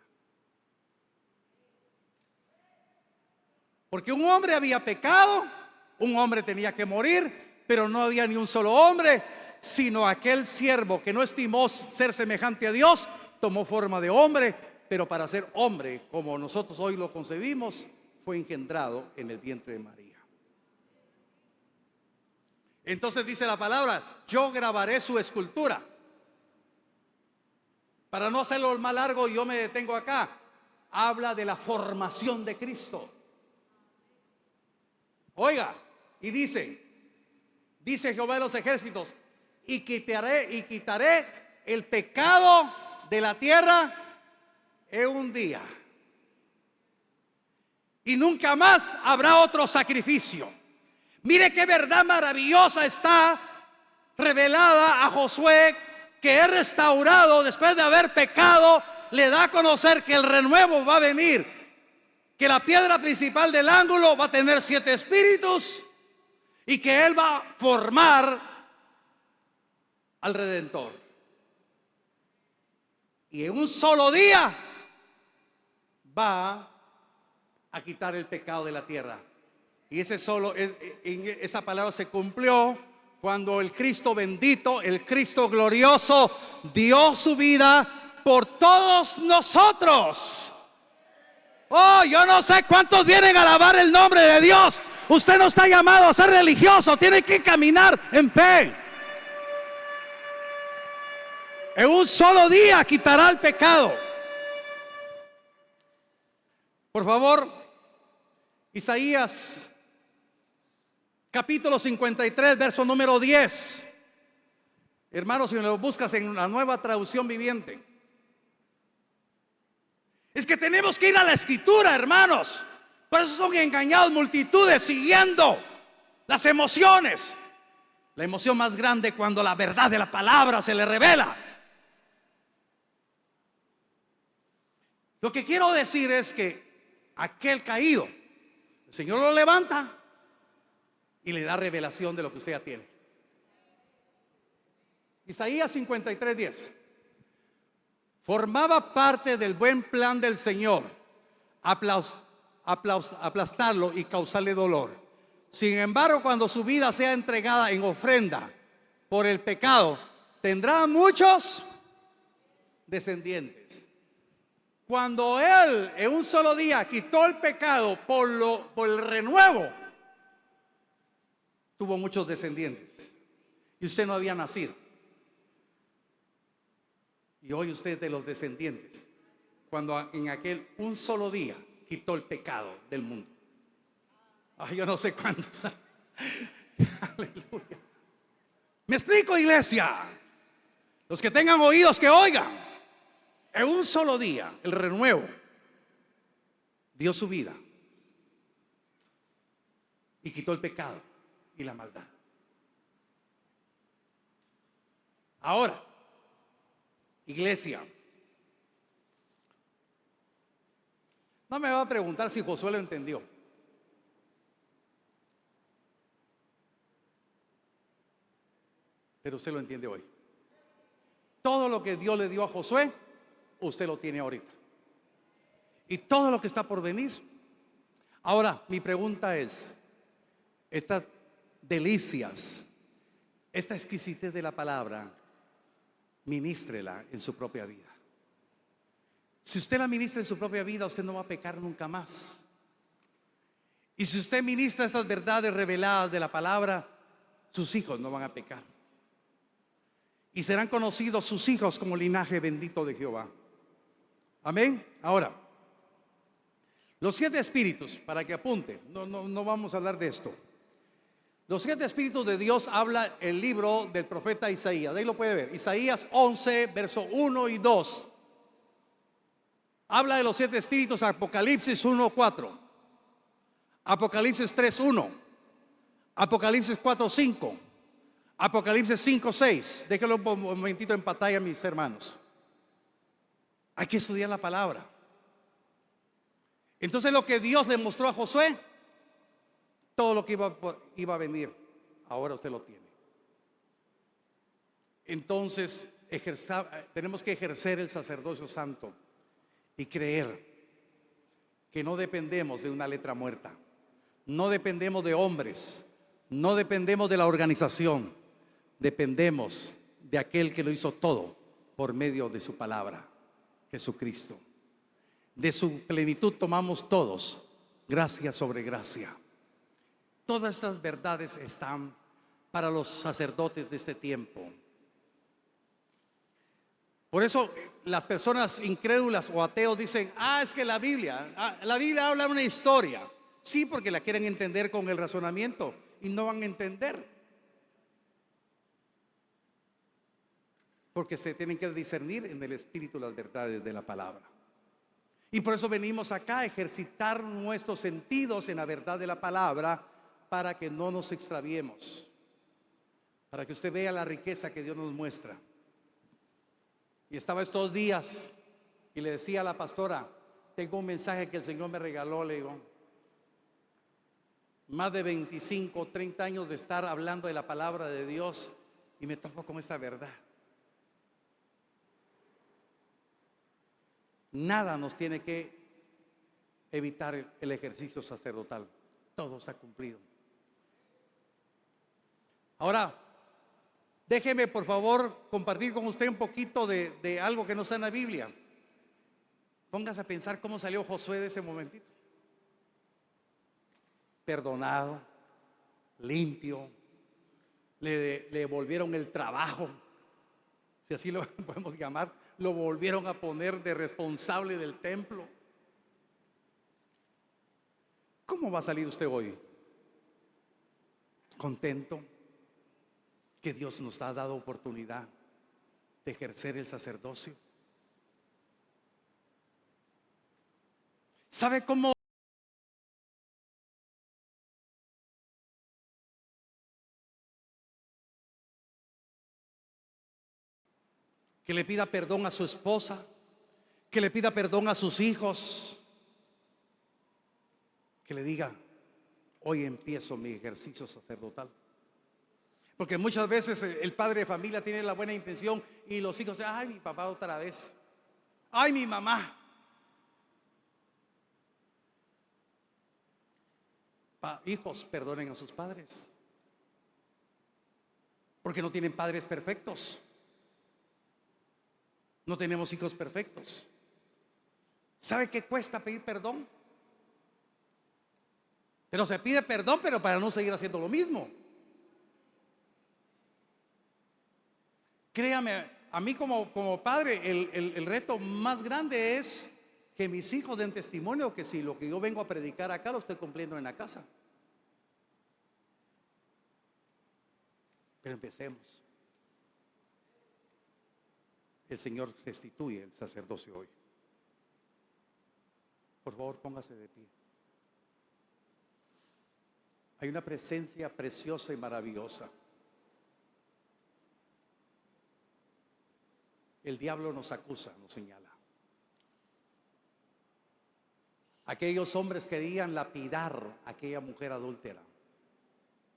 Porque un hombre había pecado, un hombre tenía que morir, pero no había ni un solo hombre, sino aquel siervo que no estimó ser semejante a Dios, tomó forma de hombre, pero para ser hombre, como nosotros hoy lo concebimos, fue engendrado en el vientre de María. Entonces dice la palabra, yo grabaré su escultura. Para no hacerlo más largo, yo me detengo acá. Habla de la formación de Cristo. Oiga, y dice Jehová de los ejércitos, y quitaré el pecado de la tierra en un día. Y nunca más habrá otro sacrificio. Mire qué verdad maravillosa está revelada a Josué, que es restaurado después de haber pecado. Le da a conocer que el renuevo va a venir, que la piedra principal del ángulo va a tener 7 espíritus y que Él va a formar al Redentor. Y en un solo día va a quitar el pecado de la tierra. Y esa palabra se cumplió cuando el Cristo bendito, el Cristo glorioso, dio su vida por todos nosotros. Oh, yo no sé cuántos vienen a alabar el nombre de Dios. Usted no está llamado a ser religioso, tiene que caminar en fe. En un solo día quitará el pecado. Por favor, Isaías capítulo 53, verso número 10. Hermanos, si me lo buscas en la Nueva Traducción Viviente. Es que tenemos que ir a la Escritura, hermanos. Por eso son engañados multitudes siguiendo las emociones. La emoción más grande cuando la verdad de la palabra se le revela. Lo que quiero decir es que aquel caído, el Señor lo levanta y le da revelación de lo que usted ya tiene. Isaías 53:10 formaba parte del buen plan del Señor aplastarlo y causarle dolor. Sin embargo, cuando su vida sea entregada en ofrenda por el pecado, tendrá muchos descendientes. Cuando Él en un solo día quitó el pecado por el renuevo, tuvo muchos descendientes. Y usted no había nacido. Y hoy usted es de los descendientes. Cuando en aquel un solo día quitó el pecado del mundo. Ay, yo no sé cuántos. Aleluya. ¿Me explico, iglesia? Los que tengan oídos que oigan. En un solo día, el renuevo dio su vida y quitó el pecado y la maldad. Ahora, iglesia, no me va a preguntar si Josué lo entendió. Pero usted lo entiende hoy. Todo lo que Dios le dio a Josué, usted lo tiene ahorita. Y todo lo que está por venir. Ahora, mi pregunta es, estas delicias, esta exquisitez de la palabra, ministrela en su propia vida. Si usted la ministra en su propia vida, usted no va a pecar nunca más. Y si usted ministra esas verdades reveladas de la palabra, sus hijos no van a pecar. Y serán conocidos sus hijos como linaje bendito de Jehová. Amén. Ahora, los 7 espíritus, para que apunte, no vamos a hablar de esto. Los 7 espíritus de Dios habla el libro del profeta Isaías. Ahí lo puede ver. Isaías 11, verso 1 y 2. Habla de los 7 espíritus. Apocalipsis 1:4, Apocalipsis 3:1, Apocalipsis 4:5, Apocalipsis 5:6. Déjenlo un momentito en pantalla, mis hermanos. Hay que estudiar la palabra. Entonces, lo que Dios le mostró a Josué, todo lo que iba a venir, ahora usted lo tiene. Entonces, tenemos que ejercer el sacerdocio santo y creer que no dependemos de una letra muerta, no dependemos de hombres, no dependemos de la organización, dependemos de aquel que lo hizo todo por medio de su palabra, Jesucristo. De su plenitud tomamos todos gracia sobre gracia. Todas estas verdades están para los sacerdotes de este tiempo. Por eso las personas incrédulas o ateos dicen: es que la Biblia habla una historia. Sí, porque la quieren entender con el razonamiento y no van a entender. Porque se tienen que discernir en el espíritu las verdades de la palabra. Y por eso venimos acá a ejercitar nuestros sentidos en la verdad de la palabra, para que no nos extraviemos, para que usted vea la riqueza que Dios nos muestra. Y estaba estos días y le decía a la pastora: tengo un mensaje que el Señor me regaló. Le digo, más de 25, 30 años de estar hablando de la palabra de Dios, y me topo con esta verdad. Nada nos tiene que evitar el ejercicio sacerdotal. Todo está cumplido. Ahora, déjeme por favor compartir con usted un poquito de algo que no está en la Biblia. Póngase a pensar cómo salió Josué de ese momentito. Perdonado, limpio, le devolvieron el trabajo, si así lo podemos llamar. Lo volvieron a poner de responsable del templo. ¿Cómo va a salir usted hoy? ¿Contento que Dios nos ha dado oportunidad de ejercer el sacerdocio? ¿Sabe cómo? Que le pida perdón a su esposa, que le pida perdón a sus hijos, que le diga: hoy empiezo mi ejercicio sacerdotal. Porque muchas veces el padre de familia tiene la buena intención y los hijos dicen: ay, mi papá otra vez, ay, mi mamá. Hijos, perdonen a sus padres, porque no tienen padres perfectos. No tenemos hijos perfectos. ¿Sabe qué cuesta pedir perdón? Pero se pide perdón, pero para no seguir haciendo lo mismo. Créame, a mí como padre, el reto más grande es que mis hijos den testimonio que si lo que yo vengo a predicar acá lo estoy cumpliendo en la casa. Pero empecemos. El Señor restituye el sacerdocio hoy. Por favor, póngase de pie. Hay una presencia preciosa y maravillosa. El diablo nos acusa, nos señala. Aquellos hombres querían lapidar a aquella mujer adúltera,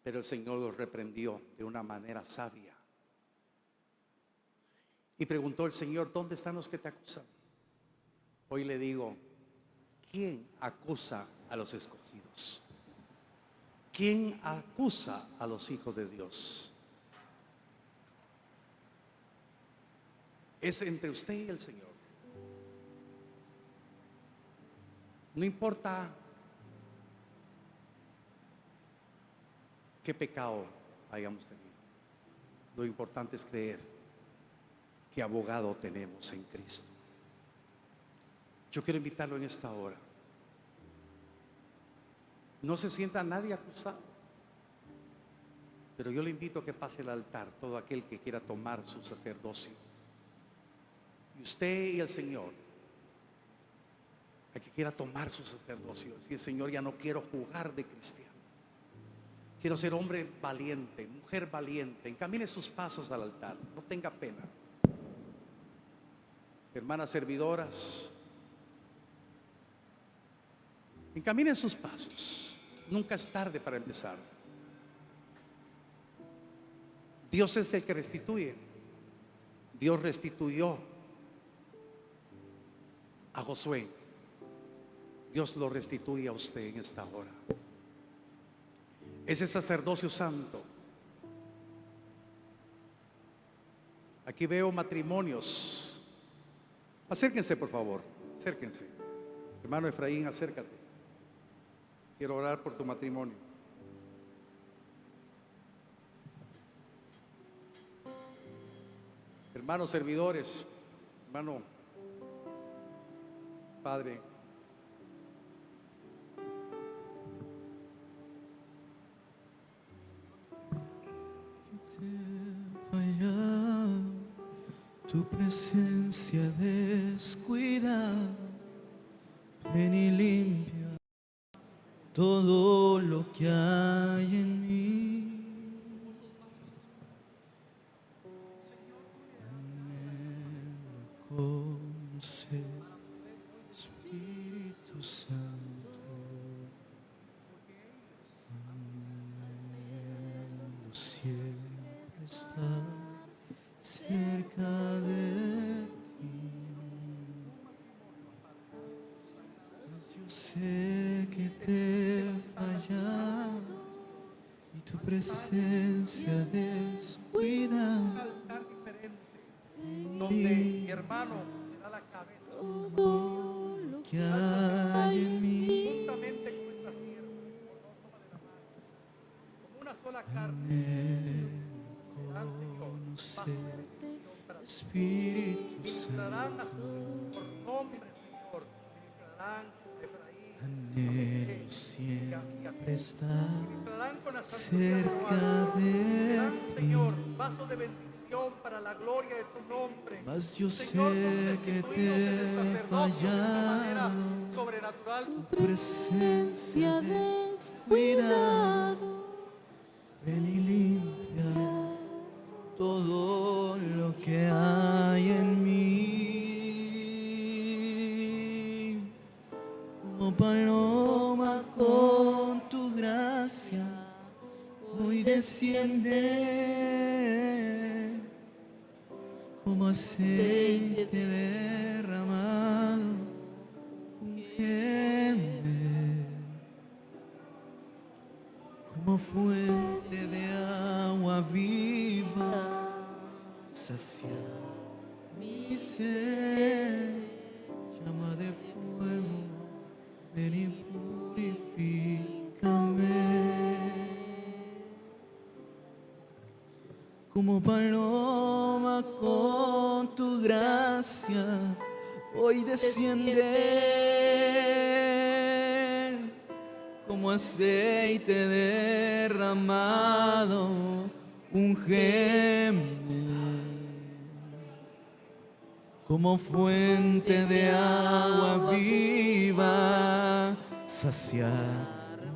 pero el Señor los reprendió de una manera sabia. Y preguntó el Señor: ¿dónde están los que te acusan? Hoy le digo: ¿quién acusa a los escogidos? ¿Quién acusa a los hijos de Dios? Es entre usted y el Señor. No importa qué pecado hayamos tenido, lo importante es creer qué abogado tenemos en Cristo. Yo quiero invitarlo en esta hora. No se sienta nadie acusado, pero yo le invito a que pase al altar todo aquel que quiera tomar su sacerdocio. Y usted y el Señor, a que quiera tomar su sacerdocio. Si el Señor, ya no quiero jugar de cristiano, quiero ser hombre valiente, mujer valiente, encamine sus pasos al altar, no tenga pena. Hermanas servidoras, encaminen sus pasos. Nunca es tarde para empezar. Dios es el que restituye. Dios restituyó a Josué. Dios lo restituye a usted en esta hora. Ese sacerdocio santo. Aquí veo matrimonios. Acérquense, por favor, acérquense. Hermano Efraín, acércate. Quiero orar por tu matrimonio. Hermanos servidores, hermano padre, fallado, tu presencia descuida, ven y limpia todo lo que hay en mí. Anhelo conocer, Espíritu Santo. Anhelo siempre estar cerca de ti. Mas yo sé que te he fallado y tu presencia descuida. un altar diferente, donde mi hermano será la cabeza, Todo lo que hay en mí. juntamente con esta sierva, por favor, tómale la mano, como una sola carne. Serán, Señor, Conocer, para ti. Espíritu Ministrarán a Santo. sus hijos por nombre, Señor. Ministrarán a Efraín, Anhelo siempre estar ministrarán con la cerca de serán, ti. Señor, vaso de bendición para la gloria de tu nombre. Mas yo Señor, sé que te he de una manera fallado sobrenatural. sobrenatural. tu presencia descuidado. Ven y limpia todo lo que hay en mí. Como paloma con tu gracia, hoy desciende. Como aceite derramado, ungeme. Como fuente de agua viva, sacia mi ser. Llama de fuego, ven y purifícame. Como paloma con tu gracia, hoy desciende. Como aceite derramado, ungeme. Como fuente de agua viva, saciar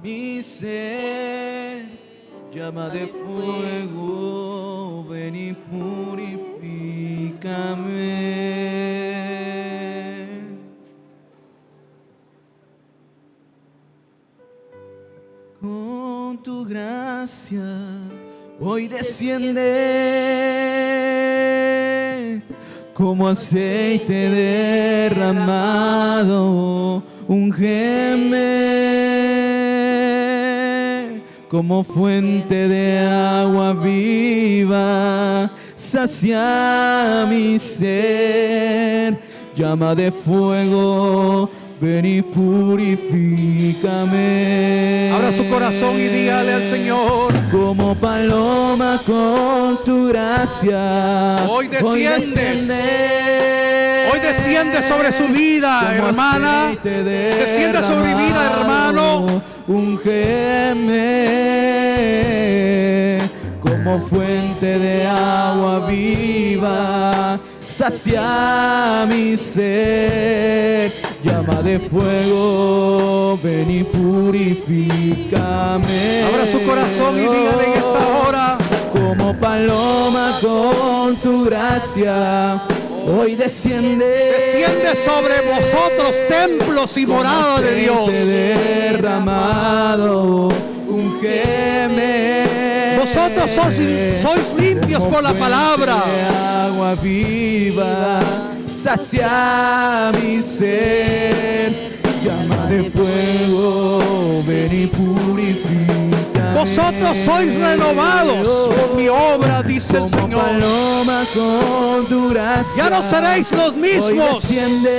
mi ser. Llama de fuego, ven y purifícame. Con tu gracia hoy desciende. Como aceite derramado, ungeme. Como fuente de agua viva, sacia mi ser. Llama de fuego, ven y purifícame. Abra su corazón y dígale al Señor: como paloma con tu gracia, hoy desciendes. Hoy desciende sobre su vida, como hermana. aceite Desciende sobre mi vida, hermano. Ungeme como fuente de agua viva, sacia mi ser. Llama de fuego, ven y purifícame. Abra su corazón y dígale en esta hora: como paloma con tu gracia, hoy desciende. Desciende sobre vosotros, templos y morada de Dios. Derramado, ungeme. Vosotros sois limpios por la palabra. De agua viva, sacia mi ser. Llama de fuego, ven y purifica. Vosotros sois renovados por mi obra, dice el como Señor. Paloma con tu gracia, ya no seréis los mismos. hoy desciende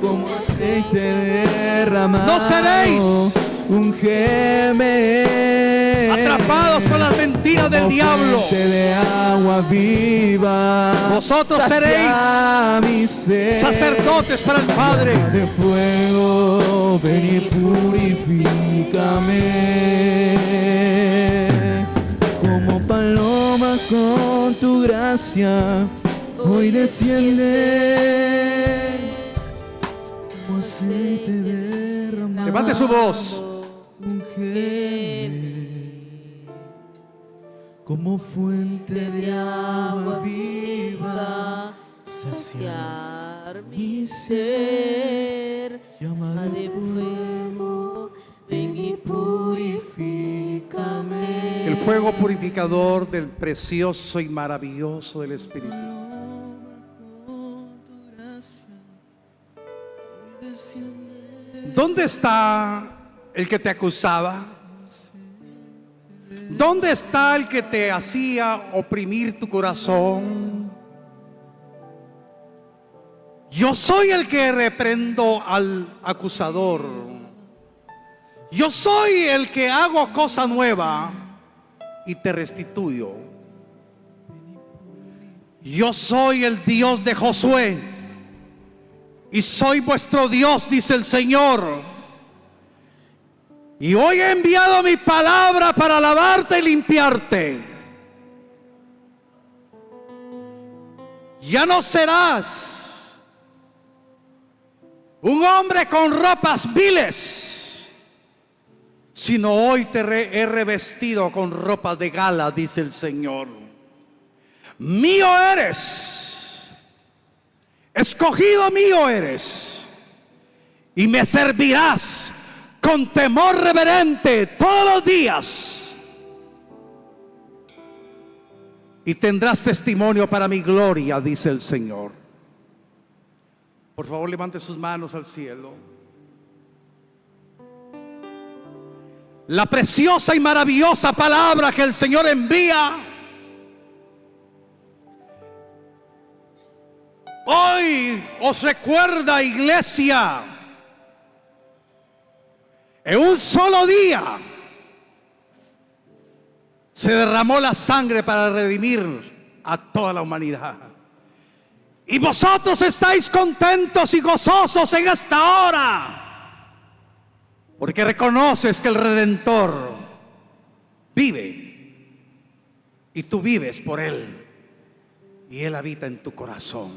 como aceite derramado. No seréis ungeme, atrapados por las mentiras del diablo. Fuente de agua viva, vosotros seréis mi ser. Sacerdotes para el Padre. De fuego, ven y purifícame. Como paloma con tu gracia, hoy desciende. Como aceite derramado. Levante su voz. Ungeme como fuente de agua viva, saciar mi ser. Llama de fuego, ven y purifícame. El fuego purificador del precioso y maravilloso del Espíritu. ¿Dónde está el que te acusaba? ¿Dónde está el que te hacía oprimir tu corazón? Yo soy el que reprendo al acusador. Yo soy el que hago cosa nueva y te restituyo. Yo soy el Dios de Josué y soy vuestro Dios, dice el Señor. Y hoy he enviado mi palabra para lavarte y limpiarte. Ya no serás un hombre con ropas viles, sino hoy te he revestido con ropas de gala, dice el Señor. Mío eres, escogido mío eres, y me servirás con temor reverente todos los días, y tendrás testimonio para mi gloria, dice el Señor. Por favor, levante sus manos al cielo. La preciosa y maravillosa palabra que el Señor envía hoy os recuerda, iglesia, en un solo día se derramó la sangre para redimir a toda la humanidad. Y vosotros estáis contentos y gozosos en esta hora, porque reconoces que el Redentor vive y tú vives por Él, y Él habita en tu corazón.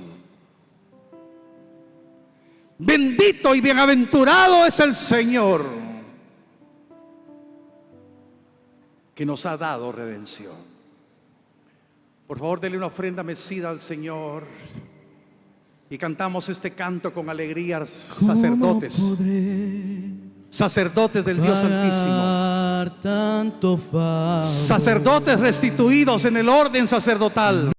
Bendito y bienaventurado es el Señor, que nos ha dado redención. Por favor, denle una ofrenda mecida al Señor y cantamos este canto con alegría, sacerdotes, sacerdotes del Dios Altísimo, tanto favor, sacerdotes restituidos en el orden sacerdotal.